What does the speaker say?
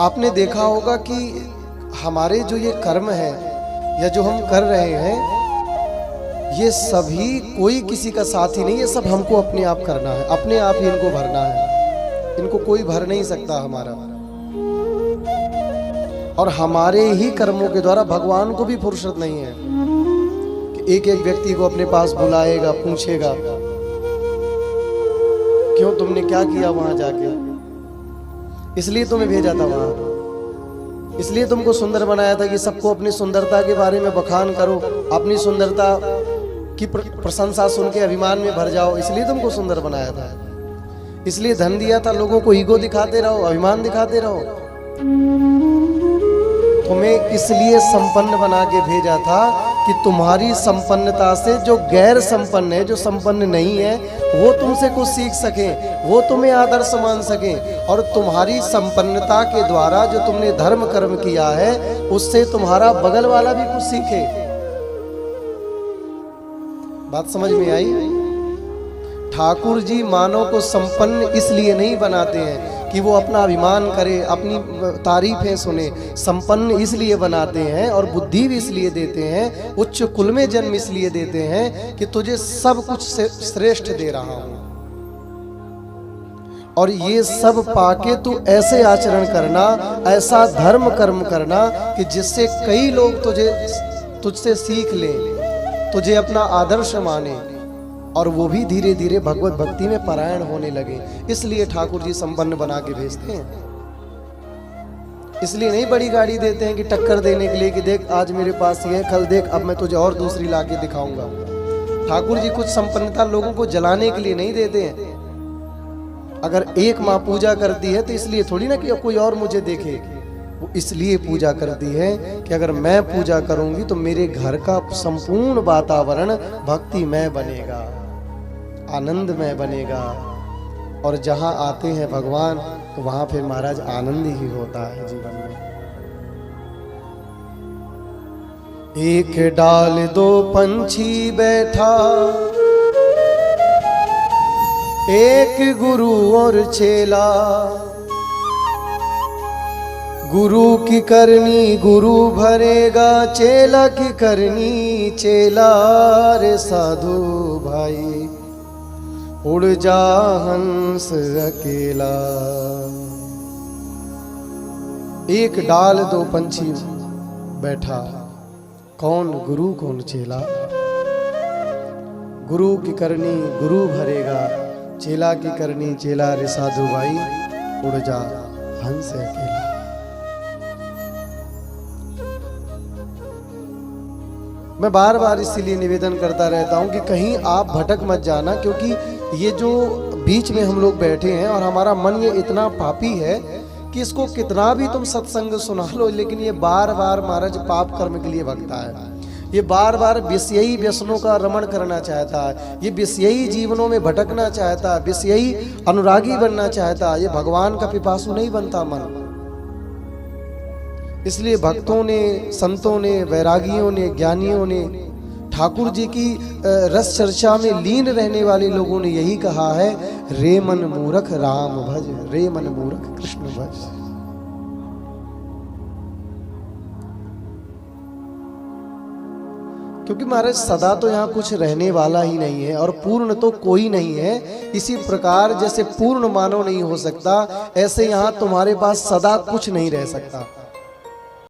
आपने देखा होगा कि हमारे जो ये कर्म है या जो हम कर रहे हैं, ये सभी कोई किसी का साथी नहीं, ये सब हमको अपने आप करना है, अपने आप ही इनको भरना है। इनको कोई भर नहीं सकता हमारा। और हमारे ही कर्मों के द्वारा भगवान को भी फुर्सत नहीं है कि एक एक व्यक्ति को अपने पास बुलाएगा, पूछेगा क्यों तुमने क्या किया वहां जाके, इसलिए तुम्हें भेजा था वहां, इसलिए तुमको सुंदर बनाया था कि सबको अपनी सुंदरता के बारे में बखान करो, अपनी सुंदरता की प्रशंसा सुन के अभिमान में भर जाओ, इसलिए तुमको सुंदर बनाया था, इसलिए धन दिया था, लोगों को ईगो दिखाते रहो, अभिमान दिखाते रहो। तुम्हें इसलिए संपन्न बना के भेजा था कि तुम्हारी संपन्नता से जो गैर संपन्न है, जो संपन्न नहीं है, वो तुमसे कुछ सीख सके, वो तुम्हें आदर्श मान सके, और तुम्हारी संपन्नता के द्वारा जो तुमने धर्म कर्म किया है उससे तुम्हारा बगल वाला भी कुछ सीखे। बात समझ में आई? ठाकुर जी मानव को संपन्न इसलिए नहीं बनाते हैं कि वो अपना अभिमान करे, अपनी तारीफें सुने, संपन्न इसलिए बनाते हैं और बुद्धि भी इसलिए देते हैं, उच्च कुल में जन्म इसलिए देते हैं कि तुझे सब कुछ श्रेष्ठ दे रहा हूं, और ये सब पाके तू ऐसे आचरण करना, ऐसा धर्म कर्म करना कि जिससे कई लोग तुझसे सीख ले, तुझे अपना आदर्श माने, और वो भी धीरे धीरे भगवत भक्ति में परायण होने लगे। इसलिए ठाकुर जी संपन्न बना के भेजते हैं। इसलिए नहीं बड़ी गाड़ी देते हैं कि टक्कर देने के लिए कि देख आज मेरे पास ये है, कल देख अब मैं तुझे और दूसरी ला के दिखाऊंगा। ठाकुर जी कुछ संपन्नता लोगों को जलाने के लिए नहीं देते हैं। अगर एक माँ पूजा करती है तो इसलिए थोड़ी ना कि कोई और मुझे देखे, वो इसलिए पूजा करती है कि अगर मैं पूजा करूंगी तो मेरे घर का संपूर्ण वातावरण भक्तिमय बनेगा, आनंदमय बनेगा, और जहां आते हैं भगवान तो वहां फिर महाराज आनंद ही होता है जीवन में। एक डाल दो पंछी बैठा, एक गुरु और चेला, गुरु की करनी गुरु भरेगा, चेला की करनी चेला, रे साधु भाई उड़ जा हंस अकेला। एक डाल दो पंछी बैठा, कौन गुरु कौन चेला, गुरु की करनी गुरु भरेगा, चेला की करनी चेला, रे साधु भाई उड़ जा हंस अकेला। मैं बार बार इसीलिए निवेदन करता रहता हूं कि कहीं आप भटक मत जाना, क्योंकि ये जो बीच में हम लोग बैठे हैं और हमारा मन ये इतना पापी है कि इसको कितना भी तुम सत्संग सुना लो, लेकिन ये बार बार महाराज पाप कर्म के लिए भगता है, ये बार बार विषयी व्यसनों का रमण करना चाहता है, ये विषयी जीवनों में भटकना चाहता है, विषयी अनुरागी बनना चाहता है, ये भगवान का पिपासु नहीं बनता मन। इसलिए भक्तों ने, संतों ने, वैरागियों ने, ज्ञानियों ने, ठाकुर जी की रस चर्चा में लीन रहने वाले लोगों ने यही कहा है, रे मन मूर्ख राम भज, रे मन मूर्ख कृष्ण भज। क्योंकि महाराज सदा तो यहाँ कुछ रहने वाला ही नहीं है, और पूर्ण तो कोई नहीं है। इसी प्रकार जैसे पूर्ण मानव नहीं हो सकता, ऐसे यहाँ तुम्हारे पास सदा कुछ नहीं रह सकता।